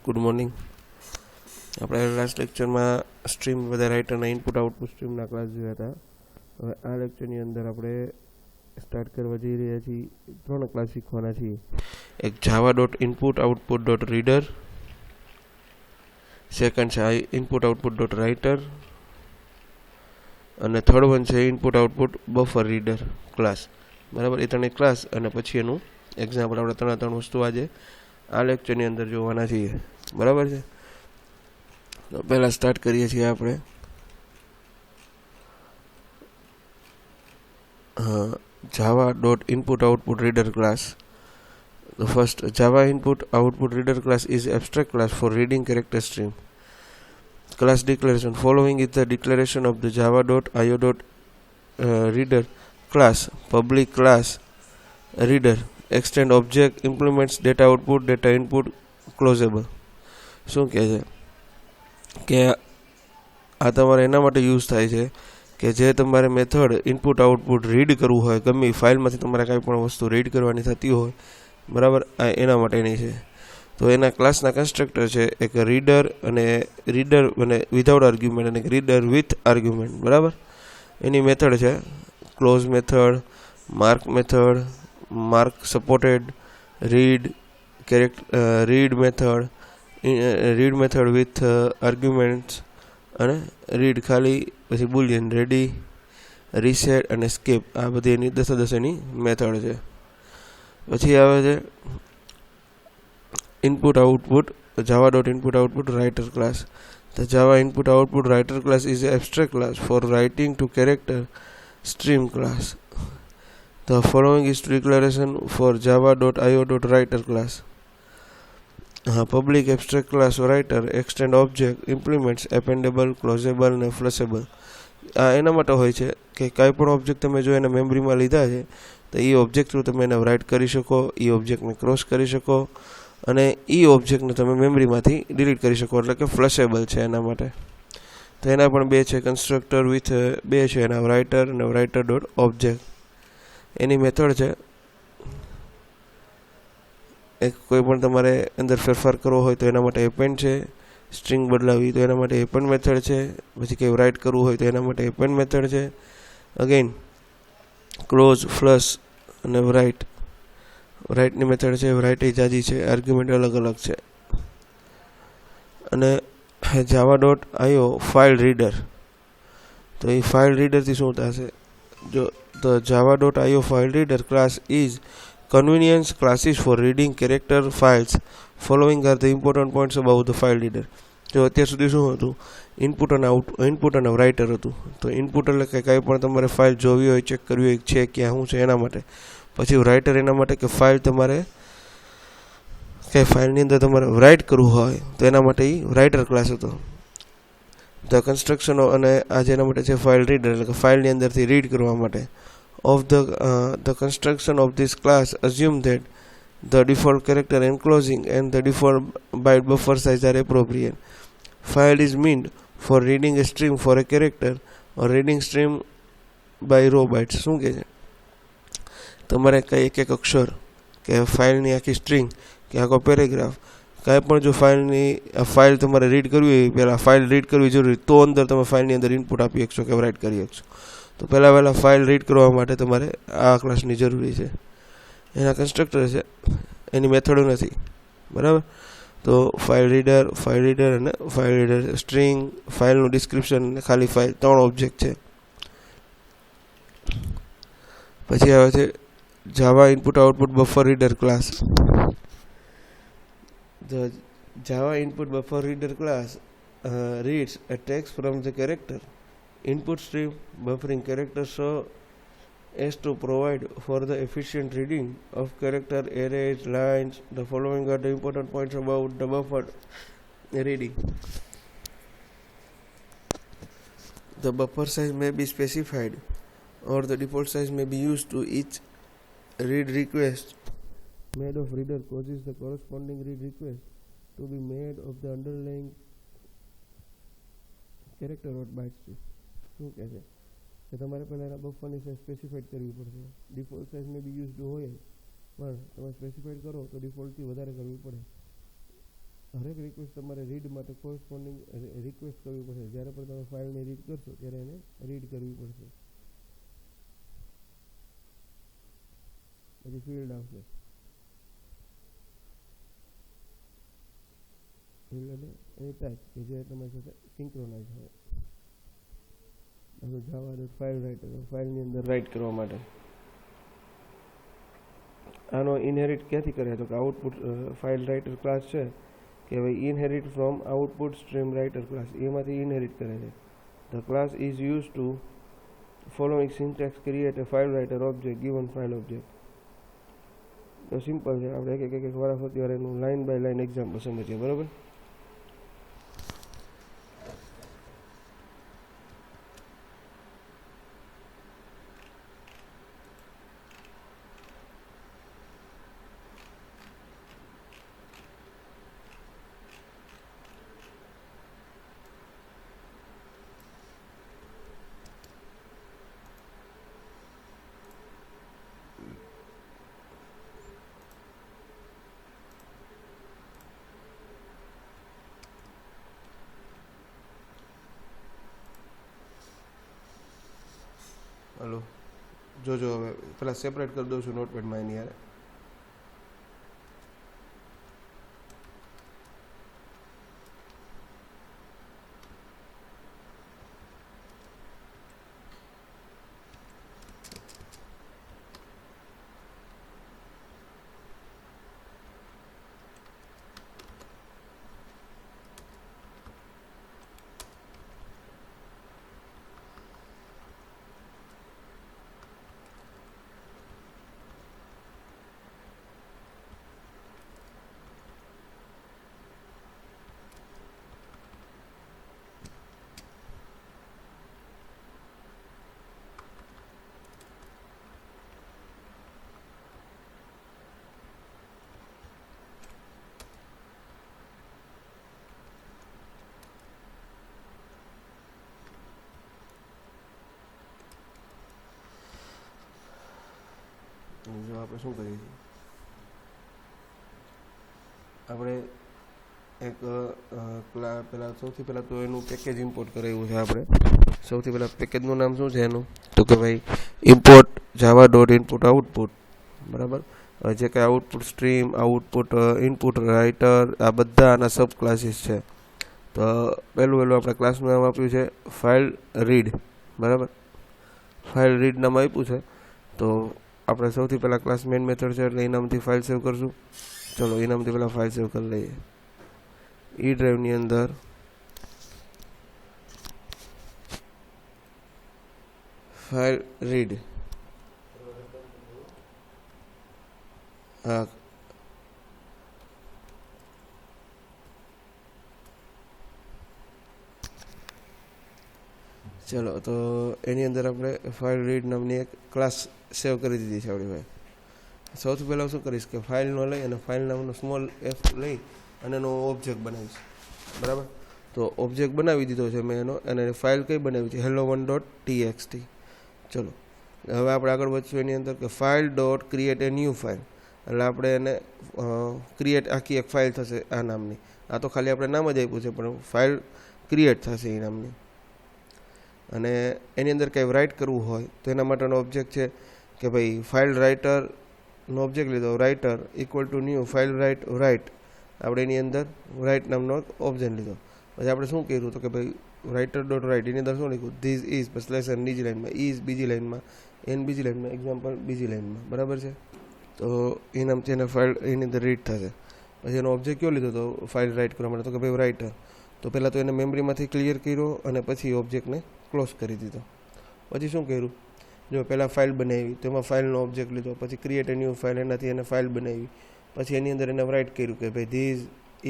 Good morning. આપણે last લેક્ચરમાં stream બધા રાઇટરના ઇનપુટ આઉટપુટ સ્ટ્રીમના ક્લાસ જોયા હતા. હવે આ લેક્ચરની અંદર આપણે સ્ટાર્ટ કરવા જઈ રહ્યા છીએ. 3 ક્લાસ શીખવાના છીએ. એક Java dot input output dot reader, second છે ઇનપુટ આઉટપુટ ડોટ રાઇટર, અને થર્ડ વન છે input output buffer reader class. બરાબર, એ ત્રણેય ક્લાસ અને પછી એનું એક્ઝામ્પલ આપણે ત્રણ વસ્તુ આજે આ લેક્ચરની અંદર જોવાના છીએ. બરાબર છે. તો પહેલાં સ્ટાર્ટ કરીએ છીએ આપણે Java dot input output reader class. The first Java input output reader class is abstract class for reading character stream. Class declaration. Following is the declaration of the java.io.reader class. Public class reader. Extend object implements data output, data input, closable. શું કહે છે કે આ તમારે એના માટે use થાય છે કે જે તમારે મેથડ ઇનપુટ આઉટપુટ રીડ કરવું હોય, ગમે ફાઇલમાંથી તમારે કાંઈ પણ વસ્તુ રીડ કરવાની થતી હોય, બરાબર, આ એના માટેની છે. તો એના ક્લાસના કન્સ્ટ્રક્ટર છે એક રીડર અને વિધાઉટ આર્ગ્યુમેન્ટ અને એક રીડર વિથ આર્ગ્યુમેન્ટ. બરાબર, એની મેથડ છે close method, mark supported, read method with arguments અને રીડ ખાલી, પછી બુલિયન, રેડી, રીસેટ અને સ્કીપ. આ બધી એની 10 એની મેથડ છે. પછી આવે છે input output Java dot input output writer class. The Java input output writer class is an abstract class for writing to character stream class. The following is declaration for java.io.writer class. Public abstract class writer extend object implements appendable, closable અને flushable. આ એના માટે હોય છે કે કાંઈ પણ object તમે જો એને મેમરીમાં લીધા છે તો એ ઓબ્જેક્ટ થ્રુ તમે એને રાઇટ કરી શકો, એ ઓબ્જેક્ટને ક્રોસ કરી શકો અને એ ઓબ્જેક્ટને તમે મેમરીમાંથી ડિલીટ કરી શકો, એટલે કે ફ્લશેબલ છે એના માટે. તો એના પણ 2 છે કન્સ્ટ્રક્ટર વિથ 2 છે એના રાઇટર અને રાઇટર ડોટ ઓબ્જેક્ટ. એની મેથડ છે એક કોઈ પણ તમારે અંદર ફેરફાર કરવો હોય તો એના માટે એપેન્ડ છે, સ્ટ્રિંગ બદલાવી તો એના માટે એપેન્ડ મેથડ છે, પછી કંઈ રાઇટ કરવું હોય તો એના માટે એપેન્ડ મેથડ છે. અગેન ક્લોઝ, ફ્લશ અને રાઇટની મેથડ છે, રાઇટ એ જાજી છે, આર્ગ્યુમેન્ટ અલગ છે. અને જાવા ડોટ આઈઓ ફાઇલ રીડર. તો એ ફાઇલ રીડરથી શું થશે? જો the java.io file reader class is convenience classes for reading character files. Following are the important points about the file reader. જો અત્યાર સુધી શું હતું? ઇનપુટ અને રાઇટર હતું. તો ઇનપુટ એટલે કે કાંઈ પણ તમારે ફાઇલ જોવી હોય, ચેક કરવી હોય છે ક્યાં શું છે એના માટે. પછી રાઇટર એના માટે કે ફાઇલ તમારે કે ફાઇલની અંદર તમારે રાઇટ કરવું હોય તો એના માટે એ રાઇટર ક્લાસ હતો. ધ કન્સ્ટ્રક્શન અને આ જેના માટે છે ફાઇલ રીડર, એટલે કે ફાઇલની અંદરથી રીડ કરવા માટે. Of the construction of this class assume that the default character enclosing and the default byte buffer size are appropriate. File is meant for reading a string for a character or reading stream by row bytes. શું કહે છે? તમારે કંઈ એક અક્ષર કે ફાઇલની આખી string કે આખો પેરેગ્રાફ કાંઈ પણ જો ફાઇલ તમારે રીડ કરવી હોય, પહેલાં ફાઇલ રીડ કરવી જરૂરી, તો અંદર તમે ફાઇલની અંદર ઇનપુટ આપી શકશો કે રાઇટ કરી શકશો. તો પહેલાં ફાઇલ રીડ કરવા માટે તમારે આ ક્લાસની જરૂરી છે. એના કન્સ્ટ્રક્ટર છે, એની મેથડો નથી. બરાબર. તો ફાઇલ રીડર અને ફાઇલ રીડર સ્ટ્રિંગ, ફાઇલનું ડિસ્ક્રિપ્શન અને ખાલી ફાઇલ, 3 ઓબ્જેક્ટ છે. પછી આવે છે Java input output buffer reader class. The Java input buffer reader class reads a text from the character input stream, buffering characters so as to provide for the efficient reading of character arrays, lines. The following are the important points about the buffer reading. The buffer size may be specified or the default size may be used to each read request made of reader causes the corresponding read request to be made of the underlying character or bytes. શું કહે છે કે તમારે પહેલાં એના બફરની size specified કરવી પડશે. Default size મે બી used હોય પણ તમે સ્પેસિફાઈડ કરો તો ડિફોલ્ટથી વધારે કરવી પડે. હરેક રિક્વેસ્ટ તમારે રીડ માટે કોરસ્પોન્ડિંગ રિક્વેસ્ટ કરવી પડશે. જ્યારે પણ તમે ફાઇલને રીડ કરશો ત્યારે એને રીડ કરવી પડશે. પછી ફિલ્ડ આવશે, ફિલ્ડ અને એની ટાઈપ કે જે તમારી સાથે સિંક્રોનાઇઝ હોય. હવે જાવા ફાઇલ રાઇટર, ફાઇલની અંદર રાઇટ કરવા માટે આનો ઇનહેરિટ ક્યાંથી કરે તો કે આઉટપુટ ફાઇલ રાઇટર ક્લાસ છે કે ભાઈ inherit from output stream writer class, એમાંથી ઇનહેરિટ કરે છે. The class is use to following syntax create a file writer object given file object. તો સિમ્પલ છે, આપણે એક વારાફરતી વાર એનું લાઇન બાય લાઇન એક્ઝામ્પલ સમજીએ. બરાબર, હલો જોજો. હવે પેલા સેપરેટ કરી દઉં છું નોટપેડમાં એની યાર. જો આપણે શું કરીએ છીએ, આપણે એક પહેલાં સૌથી પહેલાં તો એનું પેકેજ ઇમ્પોર્ટ કરાવ્યું છે. આપણે સૌથી પહેલાં પેકેજનું નામ શું છે એનું, તો કે ભાઈ ઇમ્પોર્ટ જાવા ડોટ ઇનપુટ આઉટપુટ. બરાબર, જે કંઈ output stream, output input writer, આ બધા આના સબ ક્લાસીસ છે. તો પહેલું આપણે ક્લાસનું નામ આપ્યું છે ફાઇલ રીડ. બરાબર, ફાઇલ રીડ નામ આપ્યું છે. તો આપણે સૌથી પહેલાં ક્લાસ મેઇન મેથડ છે એટલે એ નામથી ફાઇલ સેવ કરશું. ચલો એ નામથી પહેલાં ફાઇલ સેવ કરી લઈએ. ઈ ડ્રાઈવની અંદર ફાઇલ રીડ, હા ચલો. તો એની અંદર આપણે ફાઇલ રીડ નામની એક ક્લાસ સેવ કરી દીધી છે આપણી ભાઈ. સૌથી પહેલાં શું કરીશ કે ફાઇલનો લઈ અને ફાઇલ નામનો સ્મોલ એફ લઈ અને એનો ઓબ્જેક્ટ બનાવીશ. બરાબર, તો ઓબ્જેક્ટ બનાવી દીધો છે મેં એનો, અને ફાઇલ કઈ બનાવી છે hello1.txt. ચલો હવે આપણે આગળ વધશું એની અંદર કે file dot create a new file, એટલે આપણે એને ક્રિએટ આખી એક ફાઇલ થશે આ નામની. આ તો ખાલી આપણે નામ જ આપ્યું છે પણ ફાઇલ ક્રિએટ થશે એ નામની. અને એની અંદર કંઈ રાઇટ કરવું હોય તો એના માટેનો ઓબ્જેક્ટ છે કે ભાઈ ફાઇલ રાઇટરનો ઓબ્જેક્ટ લીધો, writer equal to new file write. આપણે એની અંદર રાઇટ નામનો ઓબ્જેક્ટ લીધો. પછી આપણે શું કર્યું તો કે ભાઈ રાઇટર ડોટ રાઇટ, એની અંદર શું લખ્યું ધીસ ઇઝ, પછી સ્લેશન બીજી લાઈનમાં, ઇઝ બીજી લાઈનમાં, એન બીજી લાઈનમાં, એક્ઝામ્પલ બીજી લાઈનમાં. બરાબર છે, તો એ નામથી એને ફાઇલ એની અંદર રીડ થશે. પછી એનો ઓબ્જેક્ટ કયો લીધો તો ફાઇલ રાઇટ કરવા માટે તો કે ભાઈ રાઇટર. તો પહેલાં તો એને મેમરીમાંથી ક્લિયર કર્યો અને પછી ઓબ્જેક્ટને ક્લોઝ કરી દીધો. પછી શું કર્યું, જો પહેલાં ફાઇલ બનાવી તો એમાં ફાઇલનો ઓબ્જેક્ટ લીધો, પછી ક્રિએટ એ ન્યૂ ફાઇલ, એનાથી એને ફાઇલ બનાવી. પછી એની અંદર એને રાઇટ કર્યું કે ભાઈ ધીસ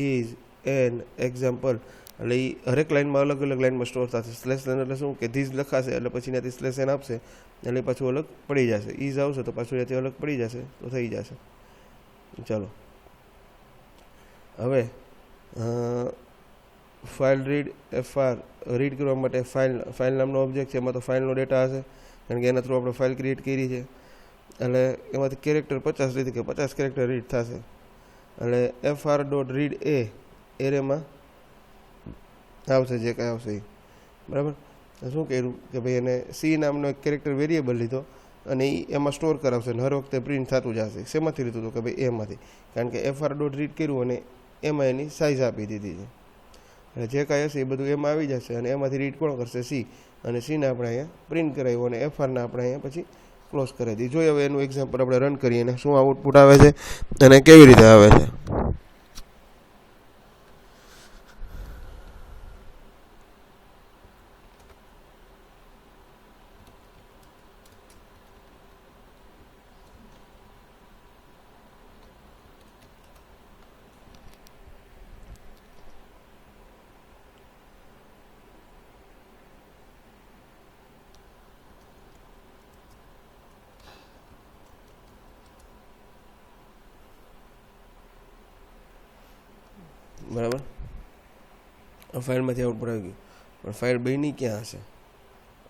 ઇઝ એન એક્ઝામ્પલ, એટલે એ હરેક લાઇનમાં અલગ અલગ લાઇનમાં સ્ટોર થશે. સ્લેશ એન એટલે શું કે ધીસ લખાશે એટલે પછી ત્યાંથી સ્લેશ એન આપશે એટલે પાછું અલગ પડી જશે. ઇઝ આવશે તો પાછું ત્યાંથી અલગ પડી જશે, તો થઈ જશે. ચાલો હવે ફાઇલ રીડ FR રીડ કરવા માટે ફાઇલ નામનો ઓબ્જેક્ટ છે, એમાં તો ફાઇલનો ડેટા હશે કારણ કે એના થ્રુ આપણે ફાઇલ ક્રિએટ કરી છે. એટલે એમાંથી કેરેક્ટર 50 રીતે કે 50 કેરેક્ટર રીડ થશે. એટલે FR ડોટ રીડ એ એરેમાં આવશે જે કાંઈ આવશે એ, બરાબર. શું કર્યું કે ભાઈ એને સી નામનો એક કેરેક્ટર વેરિયેબલ લીધો અને એ એમાં સ્ટોર કરાવશે અને હર વખતે પ્રિન્ટ થતું જશે. શેમાંથી લીધું હતું કે ભાઈ એમાંથી, કારણ કે FR ડોટ રીડ કર્યું અને એમાં એની સાઇઝ આપી દીધી છે. અને જે કાંઈ હશે એ બધું એમાં આવી જશે અને એમાંથી રીડ કોણ કરશે? સી. અને સીને આપણે અહીંયા પ્રિન્ટ કરાવ્યું અને FRને આપણે અહીંયા પછી ક્લોઝ કરી દીધી. જોઈએ હવે એનું એક્ઝામ્પલ આપણે રન કરીએ અને શું આઉટપુટ આવે છે અને કેવી રીતે આવે છે. બરાબર, ફાઇલમાંથી આઉટપુટ આવી ગયું, પણ ફાઇલ બની ક્યાં હશે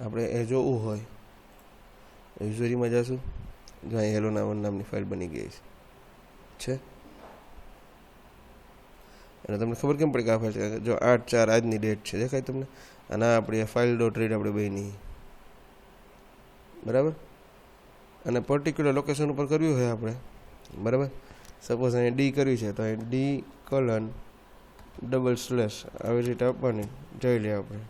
આપણે એ જોવું હોય યુઝરીમાં જશું. જો અહીં હેલો નામની ફાઇલ બની ગઈ છે અને તમને ખબર કેમ પડી કે આ ફાઇલ છે? જો 8/4 આજની ડેટ છે, દેખાય તમને? અને આ આપણી ફાઇલ ડોટ રીડ આપણે બની, બરાબર. અને પર્ટિક્યુલર લોકેશન ઉપર કર્યું છે આપણે, બરાબર. સપોઝ અહીં ડી કર્યું છે તો અહીં D:// આવી રીતે આપવાની, જોઈ લઈએ આપણે.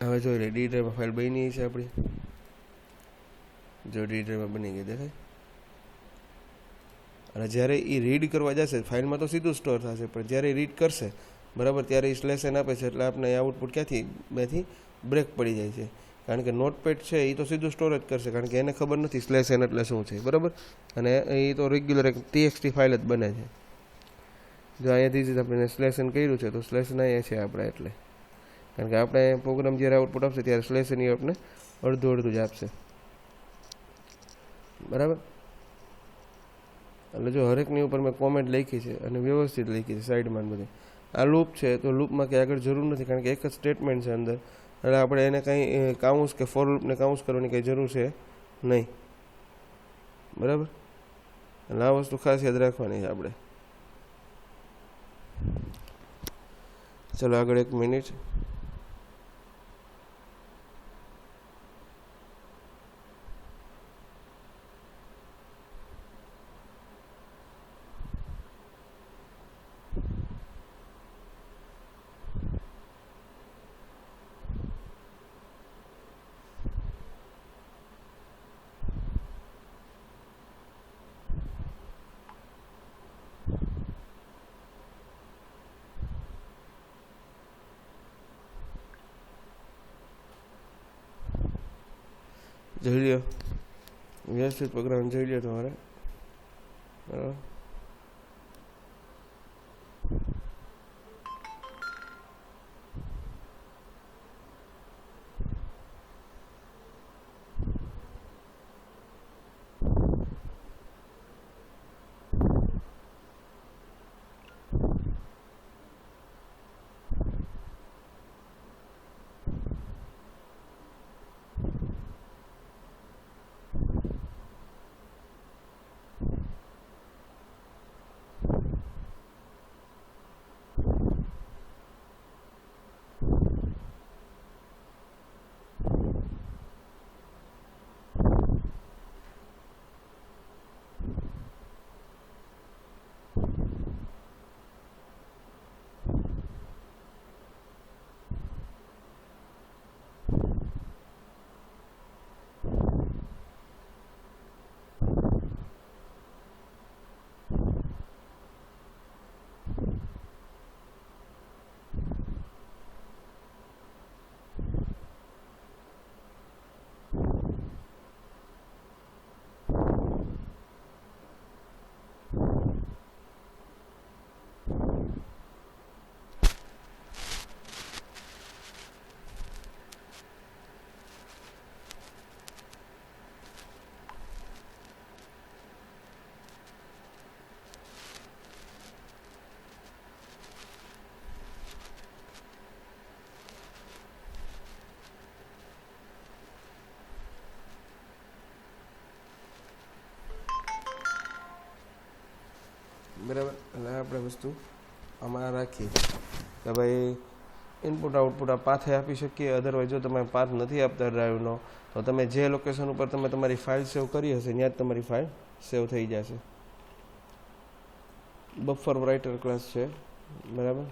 હવે જોઈ લઈએ ડી ડ્રાઈવમાં ફાઇલ બની છે આપણી. જો ડી ડ્રાઈવમાં બની ગઈ, દેખાય? અને જ્યારે એ રીડ કરવા જશે ફાઇલમાં તો સીધું સ્ટોર થશે, પણ જ્યારે રીડ કરશે, બરાબર, ત્યારે એ /n આપે છે એટલે આપણે આઉટપુટ ક્યાંથી બેથી બ્રેક પડી જાય છે. કારણ કે નોટપેડ છે એ તો સીધું સ્ટોરેજ કરશે, કારણ કે એને ખબર નથી /n એટલે શું છે, બરાબર. અને એ તો રેગ્યુલર એક TXT ફાઇલ જ બને છે. જો અહીંયાથી આપણે /n કર્યું છે તો /n અહીંયા છે આપણે, એટલે કારણ કે આપણે પ્રોગ્રામ જ્યારે આઉટપુટ આપશે ત્યારે /n એ આપણે અડધું જ આપશે, બરાબર. એટલે જો હરેકની ઉપર મેં કોમેન્ટ લખી છે અને વ્યવસ્થિત લખી છે સાઈડમાં બધી. આ લૂપ છે તો લૂપમાં કંઈ આગળ જરૂર નથી, કારણ કે એક જ સ્ટેટમેન્ટ છે અંદર, એટલે આપણે એને કંઈ કાઉન્સ કે ફોર લૂપને કાઉન્સ કરવાની કંઈ જરૂર છે નહીં, બરાબર. એટલે આ વસ્તુ ખાસ યાદ રાખવાની છે આપણે. ચલો આગળ 1 મિનિટ. જોઈ લ્યો, વ્યવસ્થિત પ્રોગ્રામ જોઈ લ્યો તમારે, બરાબર. બરાબર. એટલે આપણે વસ્તુ આમાં રાખીએ કે ભાઈ ઇનપુટ આઉટપુટ આ પાથે આપી શકીએ. અધરવાઇઝ જો તમે પાથ નથી આપતા ડ્રાઈવનો તો તમે જે લોકેશન ઉપર તમે તમારી ફાઇલ સેવ કરી હશે ત્યાં જ તમારી ફાઇલ સેવ થઈ જશે. બફર રાઇટર ક્લાસ છે, બરાબર.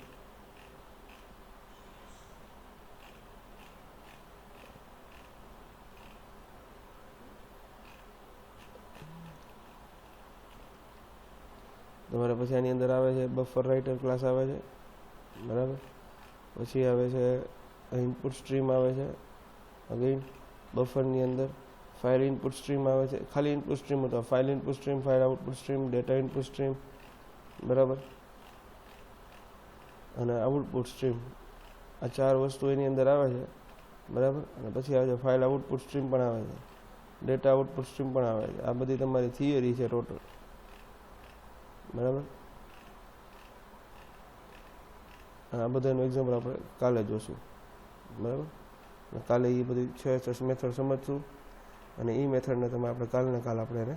તમારે પછી આની અંદર આવે છે બફર રાઇટર ક્લાસ આવે છે, બરાબર. પછી આવે છે ઇનપુટ સ્ટ્રીમ આવે છે. અગેન બફરની અંદર ફાઇલ ઇનપુટ સ્ટ્રીમ આવે છે. ખાલી ઇનપુટ સ્ટ્રીમ હતો, file input stream, file output stream, data input stream, બરાબર, અને આઉટપુટ સ્ટ્રીમ. આ 4 વસ્તુ એની અંદર આવે છે, બરાબર. અને પછી આવે છે ફાઇલ આઉટપુટ સ્ટ્રીમ પણ આવે છે, ડેટા આઉટપુટ સ્ટ્રીમ પણ આવે છે. આ બધી તમારી થિયરી છે ટોટલ, બરાબર. અને આ બધાનું એક્ઝામ્પલ આપણે કાલે જોશું, બરાબર. કાલે એ બધી છે મેથડ સમજશું અને એ મેથડને તમે આપણે કાલને કાલ આપણે એને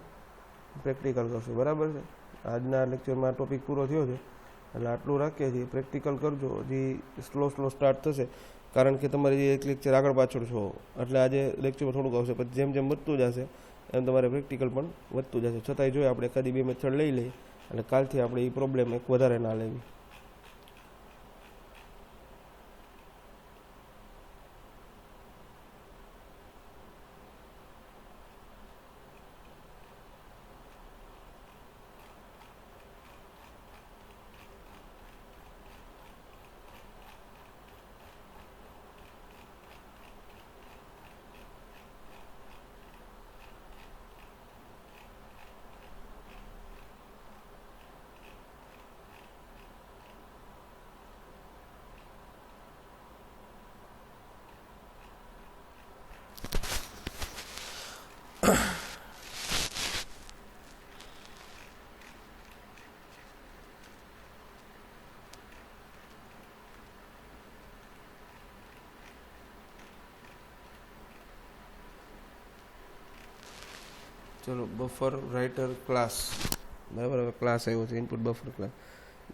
પ્રેક્ટિકલ કરશું, બરાબર છે. આજના લેક્ચરમાં ટોપિક પૂરો થયો છે એટલે આટલું રાખીએ છીએ. પ્રેક્ટિકલ કરજો, હજી સ્લો સ્ટાર્ટ થશે કારણ કે તમારી એક લેક્ચર આગળ પાછળ છો એટલે આજે લેક્ચરમાં થોડુંક આવશે. પછી જેમ જેમ વધતું જશે એમ તમારે પ્રેક્ટિકલ પણ વધતું જશે. છતાંય જોઈએ આપણે એકાદી 2 મેથડ લઈ લઈએ એટલે કાલથી આપણે એ પ્રોબ્લેમ એક વધારે ના લેવી. ચલો, બફર રાઇટર ક્લાસ, બરાબર. હવે ક્લાસ આવ્યો છે input buffer class.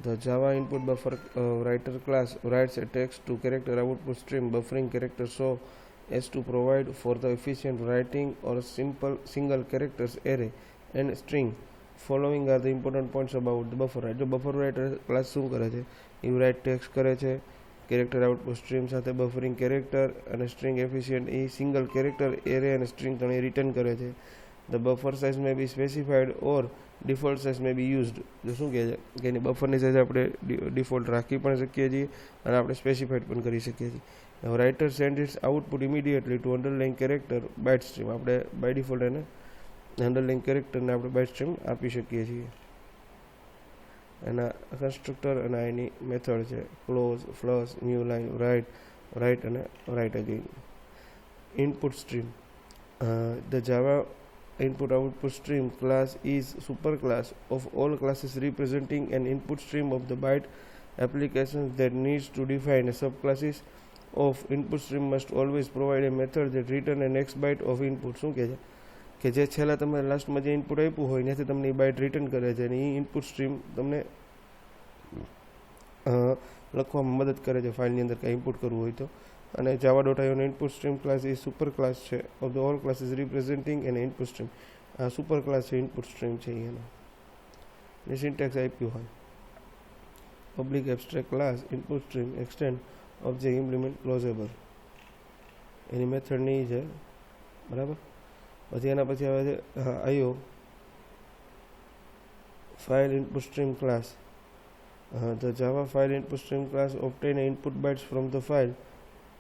The Java input buffer writer class writes a text to character output stream buffering character so as to provide for the efficient writing or simple single characters array and string. Following are the important points about the buffer writer. Buffer writer class શું કરે છે? એ right text કરે છે, character output stream સાથે buffering character અને string efficient એ single character array અને string ત્રણેય return કરે છે. The buffer size may be specified or default size may be used. જો શું કહે છે કે એની બફરની સાઇઝ આપણે ડિફોલ્ટ રાખી પણ શકીએ છીએ અને આપણે સ્પેસિફાઈડ પણ કરી શકીએ છીએ. Writer send its output immediately to underline character byte stream. આપણે બાય ડિફોલ્ટ એને અંડરલાઇન કેરેક્ટરને આપણે બાઇટ સ્ટ્રીમ આપી શકીએ છીએ. એના કન્સ્ટ્રક્ટર અને એની મેથડ છે close, flush, new line, write અને write again. Input stream. The Java input output stream class is superclass of all classes representing an input stream of the byte applications that needs to define a subclasses of input stream must always provide a method that return a next byte of input. શું કહે છે કે જે છેલ્લા તમે લાસ્ટમાં જે input આપ્યું હોય ત્યાંથી તમને એ બાઇટ રિટર્ન કરે છે અને એ ઇનપુટ સ્ટ્રીમ તમને લખવામાં મદદ કરે છે ફાઇલની અંદર કાંઈ ઇનપુટ કરવું હોય તો. અને java.io નો ઇનપુટ સ્ટ્રીમ ક્લાસ એ સુપર ક્લાસ છે of the all classes representing an input stream. આ સુપર ક્લાસ છે ઇનપુટ સ્ટ્રીમ છે એનો જે સિન્ટેક્સ આપ્યું હોય. Public abstract class input stream extend object implement closeable એની મેથડની છે, બરાબર. પછી એના પછી આવે છે IO file input stream class. The Java file input stream class obtain input bytes from the file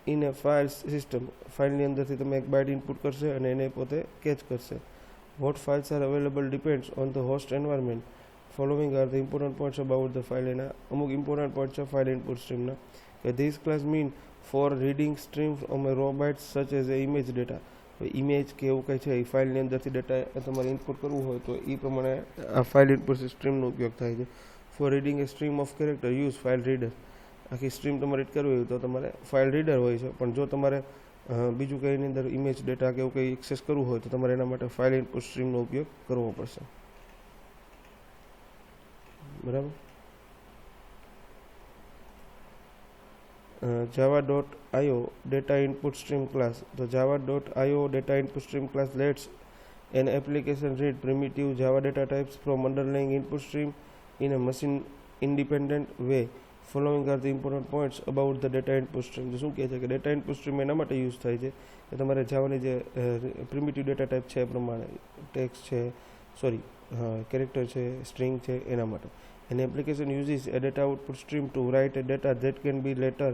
in a file system. ફાઇલની અંદરથી તમે એક બાઇટ ઇનપુટ કરશે અને એને પોતે કેચ કરશે. What files are available depends on the host environment. Following are the important points about the file. એના અમુક ઇમ્પોર્ટન્ટ પોઈન્ટ છે ફાઇલ ઇનપુટ સ્ટ્રીમના કે this class mean for reading streams of raw bytes such as image data. Image કે એવું કંઈ છે એ ફાઇલની અંદરથી data તમારે ઇનપુટ કરવું હોય તો એ પ્રમાણે આ ફાઇલ ઇનપુટ સ્ટ્રીમનો ઉપયોગ થાય છે. For reading a stream of character use file reader. આખી સ્ટ્રીમ તમારે રીડ કરવી હોય તો તમારે ફાઇલ રીડર હોય છે, પણ જો તમારે બીજું કંઈ એની અંદર ઇમેજ ડેટા કે એવું કંઈ એક્સેસ કરવું હોય તો તમારે એના માટે ફાઇલ ઇનપુટ સ્ટ્રીમનો ઉપયોગ કરવો પડશે. બરાબર. java.io data input stream class. The java.io data input stream class lets an application read primitive Java data types from underlying input stream in a machine independent way. Following are the important points about the data input stream. શું કહે છે કે data input stream એના માટે use થાય છે કે તમારે જાવાની જે પ્રિમિટિવ ડેટા ટાઈપ છે એ પ્રમાણે ટેક્સ્ટ છે કેરેક્ટર છે સ્ટ્રિંગ છે એના માટે. An application uses a data output stream to write a data that can be later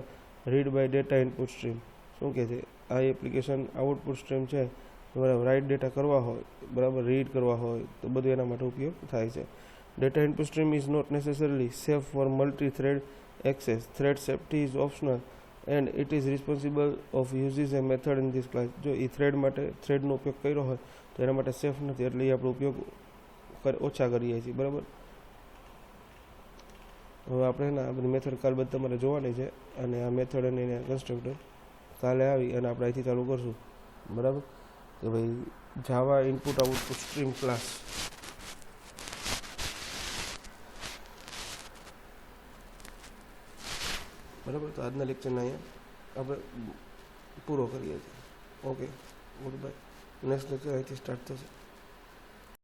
read by data input stream. શું કહે છે આ એપ્લિકેશન આઉટપુટ સ્ટ્રીમ છે બરાબર રાઇટ ડેટા કરવા હોય બરાબર રીડ કરવા હોય તો બધું એના માટે ઉપયોગ થાય છે. Data input stream is not necessarily safe for multi thread access. Thread safety is optional and it is responsible of uses a method in this class. જો એ થ્રેડ માટે થ્રેડનો ઉપયોગ કર્યો હોય તો એના માટે સેફ નથી એટલે એ આપણો ઉપયોગ ઓછા કરીએ છીએ બરાબર. હવે આપણે આ બધી મેથડ કાલ બધી તમારે જોવાની છે અને આ મેથડ અને એને કન્સ્ટ્રક્ટર કાલે આવી અને આપણે અહીંથી ચાલુ કરશું બરાબર કે ભાઈ જાવા ઇનપુટ આઉટપુટ સ્ટ્રીમ ક્લાસ. બરાબર તો આજના લેક્ચરના અહીંયા આપણે પૂરો કરીએ છીએ. Okay good bye. Next lecture અહીંથી સ્ટાર્ટ થશે.